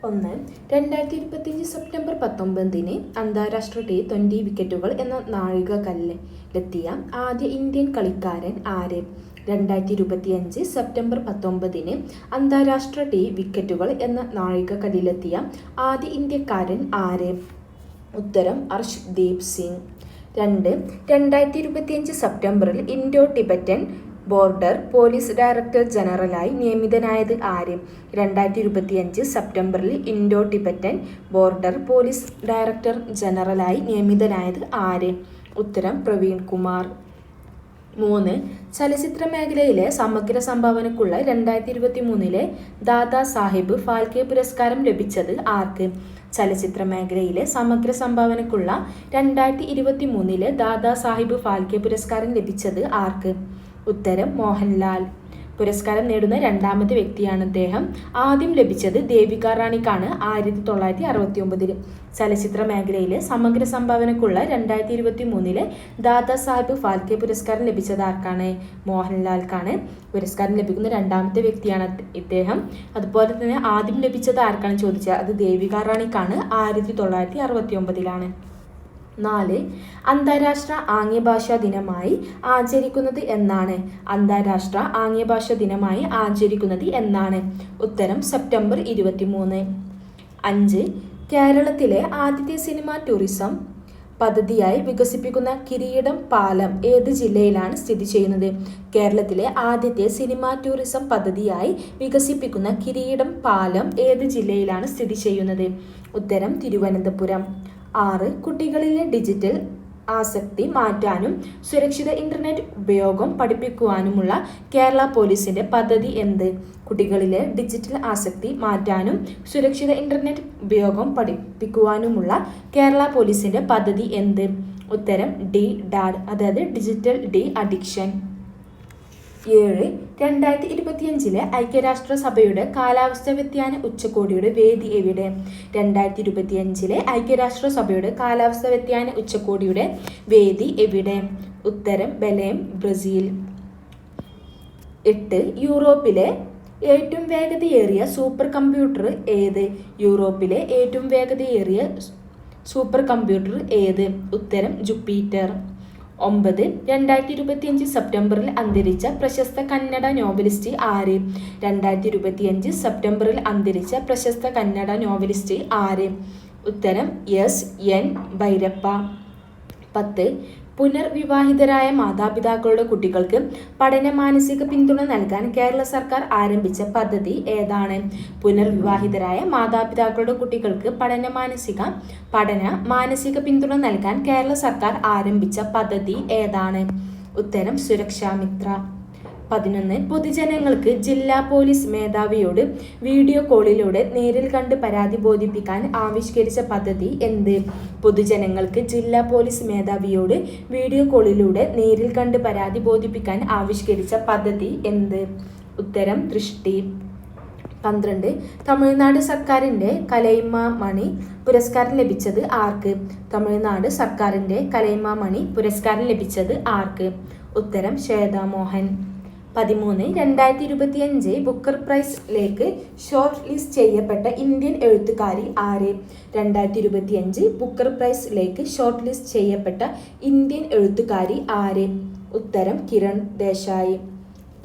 ഒന്ന് 2025 സെപ്റ്റംബർ 19 അന്താരാഷ്ട്ര T20 വിക്കറ്റുകൾ എന്ന നാഴികക്കല്ലിലെത്തിയ ആദ്യ ഇന്ത്യൻ കളിക്കാരൻ ആര്? 2025 സെപ്റ്റംബർ 19 അന്താരാഷ്ട്ര വിക്കറ്റുകൾ എന്ന നാഴികക്കല്ലിലെത്തിയ ആദ്യ ഇന്ത്യക്കാരൻ ആര്? ഉത്തരം അർഷ്ദീപ് സിംഗ്. 2025 സെപ്റ്റംബറിൽ Indo Tibetan border police director ജനറലായി നിയമിതനായത് ആര്? 2025 സെപ്റ്റംബറിൽ Indo Tibetan border police director ജനറലായി നിയമിതനായത് ആര്? ഉത്തരം പ്രവീൺ കുമാർ. 3. ചലച്ചിത്ര മേഖലയിലെ സമഗ്ര സംഭാവനക്കുള്ള 2023 ദാദാ സാഹിബ് ഫാൽക്കെ പുരസ്കാരം ലഭിച്ചത് ആർക്ക്? ചലച്ചിത്ര മേഖലയിലെ സമഗ്ര സംഭാവനക്കുള്ള 2023 ദാദാ സാഹിബ് ഫാൽക്കെ പുരസ്കാരം ലഭിച്ചത് ആർക്ക്? ഉത്തരം മോഹൻലാൽ. പുരസ്കാരം നേടുന്ന രണ്ടാമത്തെ വ്യക്തിയാണ് അദ്ദേഹം. ആദ്യം ലഭിച്ചത് ദേവിക റാണിക്കാണ് 1969. ചലച്ചിത്ര മേഖലയിലെ സമഗ്ര സംഭാവനക്കുള്ള 2023 ദാദാ സാഹിബ് ഫാൽക്കെ പുരസ്കാരം ലഭിച്ചത് ആർക്കാണ്? മോഹൻലാൽക്കാണ്. പുരസ്കാരം ലഭിക്കുന്ന രണ്ടാമത്തെ വ്യക്തിയാണ് ഇദ്ദേഹം. അതുപോലെ തന്നെ ആദ്യം ലഭിച്ചത് ആർക്കാണ് ചോദിച്ചത്? അത് ദേവിക റാണിക്കാണ് 1969. 4. അന്താരാഷ്ട്ര ആംഗ്യഭാഷാ ദിനമായി ആചരിക്കുന്നത് എന്നാണ്? അന്താരാഷ്ട്ര ആംഗ്യഭാഷാ ദിനമായി ആചരിക്കുന്നത് എന്നാണ്? ഉത്തരം സെപ്റ്റംബർ 23. 5. കേരളത്തിലെ ആദ്യത്തെ സിനിമ ടൂറിസം പദ്ധതിയായി വികസിപ്പിക്കുന്ന കിരീടം പാലം ഏത് ജില്ലയിലാണ് സ്ഥിതി ചെയ്യുന്നത്? കേരളത്തിലെ ആദ്യത്തെ സിനിമ ടൂറിസം പദ്ധതിയായി വികസിപ്പിക്കുന്ന കിരീടം പാലം ഏത് ജില്ലയിലാണ് സ്ഥിതി ചെയ്യുന്നത്? ഉത്തരം തിരുവനന്തപുരം. 6. കുട്ടികളിലെ ഡിജിറ്റൽ ആസക്തി മാറ്റാനും സുരക്ഷിത ഇന്റർനെറ്റ് ഉപയോഗം പഠിപ്പിക്കുവാനുമുള്ള കേരള പോലീസിന്റെ പദ്ധതി എന്ത്? കുട്ടികളിലെ ഡിജിറ്റൽ ആസക്തി മാറ്റാനും സുരക്ഷിത ഇന്റർനെറ്റ് ഉപയോഗം പഠിപ്പിക്കുവാനുമുള്ള കേരള പോലീസിന്റെ പദ്ധതി എന്ത്? ഉത്തരം DAD, അതായത് ഡിജിറ്റൽ ഡി അഡിക്ഷൻ. 7. 2025 ഐക്യരാഷ്ട്രസഭയുടെ കാലാവസ്ഥാ വ്യതിയാന ഉച്ചകോടിയുടെ വേദി എവിടെ? 2025 ഐക്യരാഷ്ട്രസഭയുടെ കാലാവസ്ഥാ വ്യതിയാന ഉച്ചകോടിയുടെ വേദി എവിടെ? ഉത്തരം ബെലേം, ബ്രസീൽ. 8. യൂറോപ്പിലെ ഏറ്റവും വേഗതയേറിയ സൂപ്പർ കമ്പ്യൂട്ടർ ഏത്? യൂറോപ്പിലെ ഏറ്റവും വേഗതയേറിയ സൂപ്പർ കമ്പ്യൂട്ടർ ഏത്? ഉത്തരം ജുപ്പിറ്റർ. 9. 2025 സെപ്റ്റംബറിൽ അന്തരിച്ച പ്രശസ്ത കന്നഡ നോവലിസ്റ്റ് ആര്? 2025 സെപ്റ്റംബറിൽ അന്തരിച്ച പ്രശസ്ത കന്നഡ നോവലിസ്റ്റ് ആര്? ഉത്തരം SN ഭൈരപ്പ. 10. പുനർവിവാഹിതരായ മാതാപിതാക്കളുടെ കുട്ടികൾക്ക് പഠന മാനസിക പിന്തുണ നൽകാൻ കേരള സർക്കാർ ആരംഭിച്ച പദ്ധതി ഏതാണ്? പുനർവിവാഹിതരായ മാതാപിതാക്കളുടെ കുട്ടികൾക്ക് പഠന മാനസിക പിന്തുണ നൽകാൻ കേരള സർക്കാർ ആരംഭിച്ച പദ്ധതി ഏതാണ്? ഉത്തരം സുരക്ഷാമിത്ര. 11. പൊതുജനങ്ങൾക്ക് ജില്ലാ പോലീസ് മേധാവിയോട് വീഡിയോ കോളിലൂടെ നേരിൽ കണ്ട് പരാതി ബോധിപ്പിക്കാൻ ആവിഷ്കരിച്ച പദ്ധതി എന്ത്? പൊതുജനങ്ങൾക്ക് ജില്ലാ പോലീസ് മേധാവിയോട് വീഡിയോ കോളിലൂടെ നേരിൽ കണ്ട് പരാതി ബോധിപ്പിക്കാൻ ആവിഷ്കരിച്ച പദ്ധതി എന്ത്? ഉത്തരം ദൃഷ്ടി. 12. തമിഴ്നാട് സർക്കാരിൻ്റെ കലൈമാമണി പുരസ്കാരം ലഭിച്ചത് ആർക്ക്? തമിഴ്നാട് സർക്കാരിൻ്റെ കലൈമാമണി പുരസ്കാരം ലഭിച്ചത് ആർക്ക്? ഉത്തരം ശ്വേതാ മോഹൻ. 13. 2025 ബുക്കർ പ്രൈസിലേക്ക് ഷോർട്ട് ലിസ്റ്റ് ചെയ്യപ്പെട്ട ഇന്ത്യൻ എഴുത്തുകാരി ആര്? 2025 ബുക്കർ പ്രൈസിലേക്ക് ഷോർട്ട് ലിസ്റ്റ് ചെയ്യപ്പെട്ട ഇന്ത്യൻ എഴുത്തുകാരി ആര്? ഉത്തരം കിരൺ ദേശായി.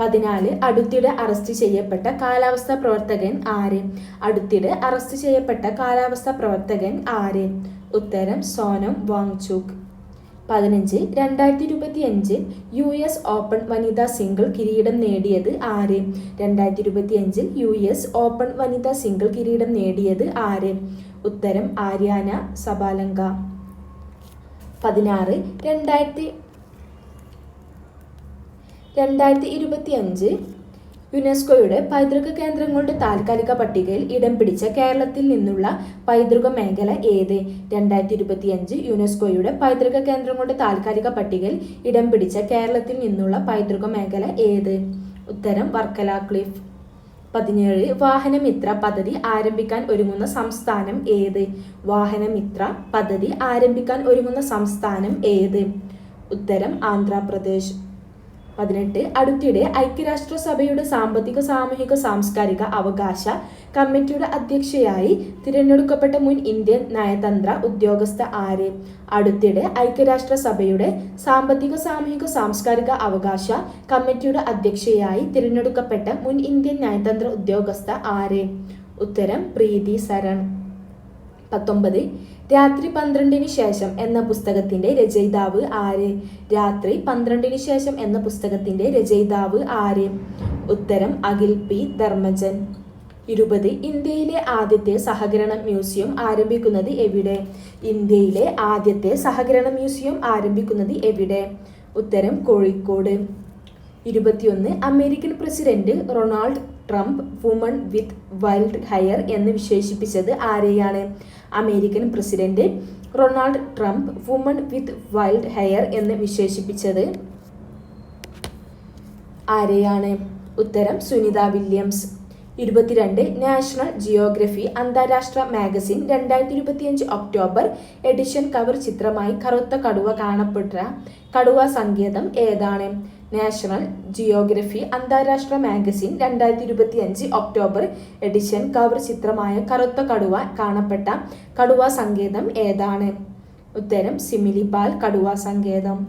14. അടുത്തിടെ അറസ്റ്റ് ചെയ്യപ്പെട്ട കാലാവസ്ഥാ പ്രവർത്തകൻ ആര്? അടുത്തിടെ അറസ്റ്റ് ചെയ്യപ്പെട്ട കാലാവസ്ഥാ പ്രവർത്തകൻ ആര്? ഉത്തരം സോനം വാങ്ചുക്. 15. 2025 US ഓപ്പൺ വനിതാ സിംഗിൾ കിരീടം നേടിയത് ആര്? 2025 US ഓപ്പൺ വനിതാ സിംഗിൾ കിരീടം നേടിയത് ആര്? ഉത്തരം ആര്യാന സബാലങ്ക. 16. 2025 യുനെസ്കോയുടെ പൈതൃക കേന്ദ്രങ്ങളുടെ താൽക്കാലിക പട്ടികയിൽ ഇടം പിടിച്ച കേരളത്തിൽ നിന്നുള്ള പൈതൃക മേഖല ഏത്? 2025 യുനെസ്കോയുടെ പൈതൃക കേന്ദ്രങ്ങളുടെ താൽക്കാലിക പട്ടികയിൽ ഇടം പിടിച്ച കേരളത്തിൽ നിന്നുള്ള പൈതൃക മേഖല ഏത്? ഉത്തരം വർക്കല ക്ലിഫ്. 17. വാഹനമിത്ര പദ്ധതി ആരംഭിക്കാൻ ഒരുങ്ങുന്ന സംസ്ഥാനം ഏത്? വാഹനമിത്ര പദ്ധതി ആരംഭിക്കാൻ ഒരുങ്ങുന്ന സംസ്ഥാനം ഏത്? ഉത്തരം ആന്ധ്രാപ്രദേശ്. 18 അടുത്തിടെ ഐക്യരാഷ്ട്രസഭയുടെ സാമ്പത്തിക സാമൂഹിക സാംസ്കാരിക അവകാശ കമ്മിറ്റിയുടെ അധ്യക്ഷയായി തിരഞ്ഞെടുക്കപ്പെട്ട മുൻ ഇന്ത്യൻ നയതന്ത്ര ഉദ്യോഗസ്ഥ ആര്? അടുത്തിടെ ഐക്യരാഷ്ട്രസഭയുടെ സാമ്പത്തിക സാമൂഹിക സാംസ്കാരിക അവകാശ കമ്മിറ്റിയുടെ അധ്യക്ഷയായി തിരഞ്ഞെടുക്കപ്പെട്ട മുൻ ഇന്ത്യൻ നയതന്ത്ര ഉദ്യോഗസ്ഥ ആര്? ഉത്തരം പ്രീതി സരൺ. 19 രാത്രി 12-ന് ശേഷം എന്ന പുസ്തകത്തിന്റെ രചയിതാവ് ആര്? രാത്രി 12-ന് ശേഷം എന്ന പുസ്തകത്തിന്റെ രചയിതാവ് ആര്? ഉത്തരം അഖിൽ പി ധർമ്മജൻ. 20 ഇന്ത്യയിലെ ആദ്യത്തെ സഹകരണ മ്യൂസിയം ആരംഭിക്കുന്നത് എവിടെ? ഇന്ത്യയിലെ ആദ്യത്തെ സഹകരണ മ്യൂസിയം ആരംഭിക്കുന്നത് എവിടെ? ഉത്തരം Kozhikode. 21 American president Ronald Trump woman with wild hair എന്ന് വിശേഷിപ്പിച്ചത് ആരെയാണ്? American president Ronald Trump woman with wild hair എന്ന് വിശേഷിപ്പിച്ചത് ആരെയാണ്? ഉത്തരം സുനിത വില്യംസ്. 22 നാഷണൽ ജിയോഗ്രഫി അന്താരാഷ്ട്ര മാഗസിൻ 2025 ഒക്ടോബർ എഡിഷൻ കവർ ചിത്രമായി കറുത്ത കടുവ കാണപ്പെട്ട കടുവ സങ്കേതം ഏതാണ്? നാഷണൽ ജിയോഗ്രഫി അന്താരാഷ്ട്ര മാഗസിൻ 2025 ഒക്ടോബർ എഡിഷൻ കവർ ചിത്രമായ കറുത്ത കടുവ കാണപ്പെട്ട കടുവ സങ്കേതം ഏതാണ്? ഉത്തരം സിമിലിപാൽ കടുവ സങ്കേതം.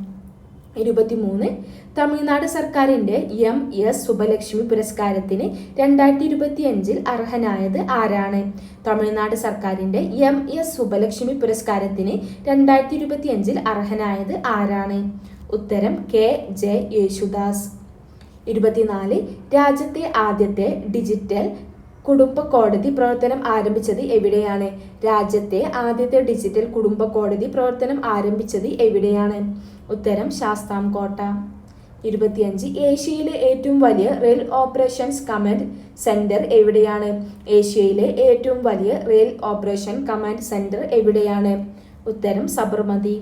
23 തമിഴ്നാട് സർക്കാരിന്റെ MS സുബ്ബലക്ഷ്മി പുരസ്കാരത്തിന് 2025 അർഹനായത് ആരാണ്? തമിഴ്നാട് സർക്കാരിന്റെ MS സുബ്ബലക്ഷ്മി പുരസ്കാരത്തിന് 2025 അർഹനായത് ആരാണ്? ഉത്തരം KJ യേശുദാസ്. 24 രാജ്യത്തെ ആദ്യത്തെ ഡിജിറ്റൽ കുടുംബ കോടതി പ്രവർത്തനം ആരംഭിച്ചത് എവിടെയാണ്? രാജ്യത്തെ ആദ്യത്തെ ഡിജിറ്റൽ കുടുംബ കോടതി പ്രവർത്തനം ആരംഭിച്ചത് എവിടെയാണ്? ഉത്തരം ശാസ്താംകോട്ട. 25 ഏഷ്യയിലെ ഏറ്റവും വലിയ റെയിൽ ഓപ്പറേഷൻസ് കമാൻഡ് സെന്റർ എവിടെയാണ്? ഏഷ്യയിലെ ഏറ്റവും വലിയ റെയിൽ ഓപ്പറേഷൻ കമാൻഡ് സെന്റർ എവിടെയാണ്? ഉത്തരം സബർമതി.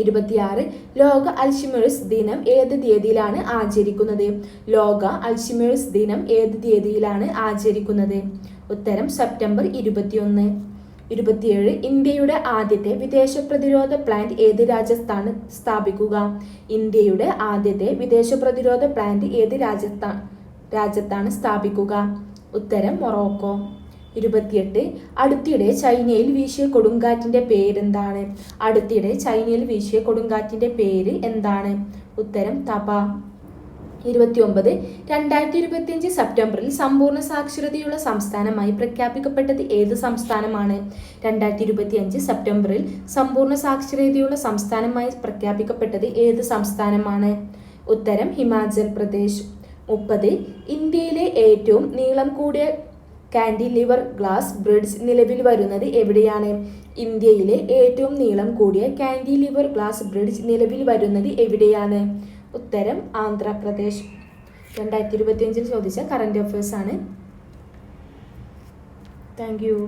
26 ലോക അൽഷിമേഴ്സ് ദിനം ഏത് തീയതിയിലാണ് ആചരിക്കുന്നത്? ലോക അൽഷിമേഴ്സ് ദിനം ഏത് തീയതിയിലാണ് ആചരിക്കുന്നത്? ഉത്തരം സെപ്റ്റംബർ 21. 27 ഇന്ത്യയുടെ ആദ്യത്തെ വിദേശ പ്രതിരോധ പ്ലാന്റ് ഏത് രാജ്യത്താണ് സ്ഥാപിക്കുക? ഇന്ത്യയുടെ ആദ്യത്തെ വിദേശ പ്രതിരോധ പ്ലാന്റ് ഏത് രാജ്യത്താണ് സ്ഥാപിക്കുക? ഉത്തരം മൊറോക്കോ. 28 അടുത്തിടെ ചൈനയിൽ വീശിയ കൊടുങ്കാറ്റിന്റെ പേരെന്താണ്? അടുത്തിടെ ചൈനയിൽ വീശിയ കൊടുങ്കാറ്റിന്റെ പേര് എന്താണ്? ഉത്തരം തപ. 29 2025 സെപ്റ്റംബറിൽ സമ്പൂർണ്ണ സാക്ഷരതയുള്ള സംസ്ഥാനമായി പ്രഖ്യാപിക്കപ്പെട്ടത് ഏത് സംസ്ഥാനമാണ്? 2025 സെപ്റ്റംബറിൽ സമ്പൂർണ്ണ സാക്ഷരതയുള്ള സംസ്ഥാനമായി പ്രഖ്യാപിക്കപ്പെട്ടത് ഏത് സംസ്ഥാനമാണ്? ഉത്തരം ഹിമാചൽ പ്രദേശ്. 30 ഇന്ത്യയിലെ ഏറ്റവും നീളം കൂടിയ കാൻഡിലിവർ ഗ്ലാസ് ബ്രിഡ്ജ് നിലവിൽ വരുന്നത് എവിടെയാണ്? ഇന്ത്യയിലെ ഏറ്റവും നീളം കൂടിയ കാൻഡിലിവർ ഗ്ലാസ് ബ്രിഡ്ജ് നിലവിൽ വരുന്നത് എവിടെയാണ്? ഉത്തരം ആന്ധ്രാപ്രദേശ്. 2025 ചോദിച്ച കറന്റ് അഫയേഴ്സ് ആണ്. Thank you.